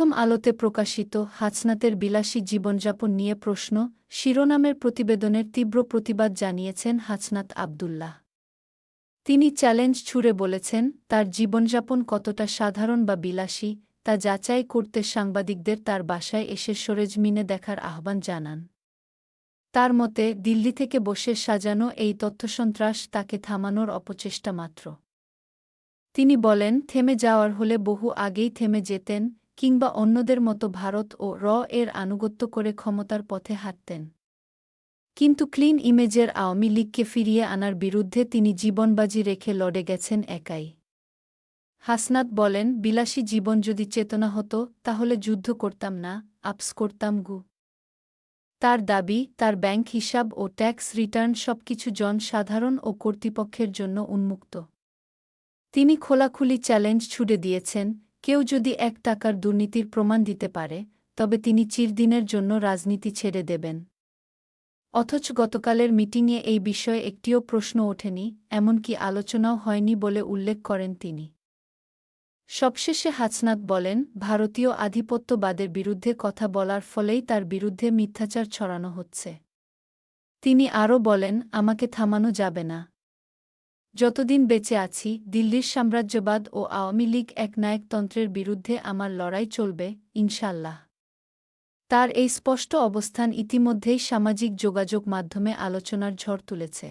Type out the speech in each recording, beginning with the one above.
প্রথম আলোতে প্রকাশিত হাসনাতের বিলাসী জীবনযাপন নিয়ে প্রশ্ন শিরোনামের প্রতিবেদনের তীব্র প্রতিবাদ জানিয়েছেন হাসনাত আব্দুল্লাহ। তিনি চ্যালেঞ্জ ছুড়ে বলেছেন, তার জীবনযাপন কতটা সাধারণ বা বিলাসী তা যাচাই করতে সাংবাদিকদের তার বাসায় এসে সরেজমিনে দেখার আহ্বান জানান। তার মতে, দিল্লি থেকে বসে সাজানো এই তথ্যসন্ত্রাস তাকে থামানোর অপচেষ্টা মাত্র। তিনি বলেন, থেমে যাওয়ার হলে বহু আগেই থেমে যেতেন, কিংবা অন্যদের মতো ভারত ও এর আনুগত্য করে ক্ষমতার পথে হাঁটতেন। কিন্তু ক্লিন ইমেজের আওয়ামী লীগকে ফিরিয়ে আনার বিরুদ্ধে তিনি জীবনবাজি রেখে লড়ে গেছেন একাই। হাসনাত বলেন, বিলাসী জীবন যদি চেতনা হতো তাহলে যুদ্ধ করতাম না, আপস করতাম গু। তার দাবি, তার ব্যাংক হিসাব ও ট্যাক্স রিটার্ন সবকিছু জনসাধারণ ও কর্তৃপক্ষের জন্য উন্মুক্ত। তিনি খোলাখুলি চ্যালেঞ্জ ছুড়ে দিয়েছেন, কেউ যদি $1 দুর্নীতির প্রমাণ দিতে পারে, তবে তিনি চিরদিনের জন্য রাজনীতি ছেড়ে দেবেন। অথচ গতকালের মিটিংয়ে এই বিষয়ে একটিও প্রশ্ন ওঠেনি, এমনকি আলোচনাও হয়নি বলে উল্লেখ করেন তিনি। সবশেষে হাসনাত বলেন, ভারতীয় আধিপত্যবাদের বিরুদ্ধে কথা বলার ফলেই তার বিরুদ্ধে মিথ্যাচার ছড়ানো হচ্ছে। তিনি আরও বলেন, আমাকে থামানো যাবে না। যতদিন বেঁচে আছি, দিল্লির সাম্রাজ্যবাদ ও আওয়ামী লীগ একনায়কতন্ত্রের বিরুদ্ধে আমার লড়াই চলবে, ইনশাল্লাহ। তার এই স্পষ্ট অবস্থান ইতিমধ্যেই সামাজিক যোগাযোগ মাধ্যমে আলোচনার ঝড় তুলেছে।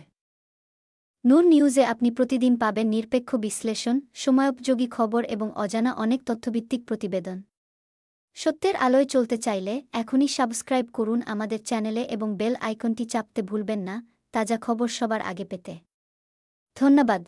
নূর নিউজে আপনি প্রতিদিন পাবেন নিরপেক্ষ বিশ্লেষণ, সময়োপযোগী খবর এবং অজানা অনেক তথ্যভিত্তিক প্রতিবেদন। সত্যের আলোয় চলতে চাইলে এখনই সাবস্ক্রাইব করুন আমাদের চ্যানেলে এবং বেল আইকনটি চাপতে ভুলবেন না, তাজা খবর সবার আগে পেতে। ধন্যবাদ।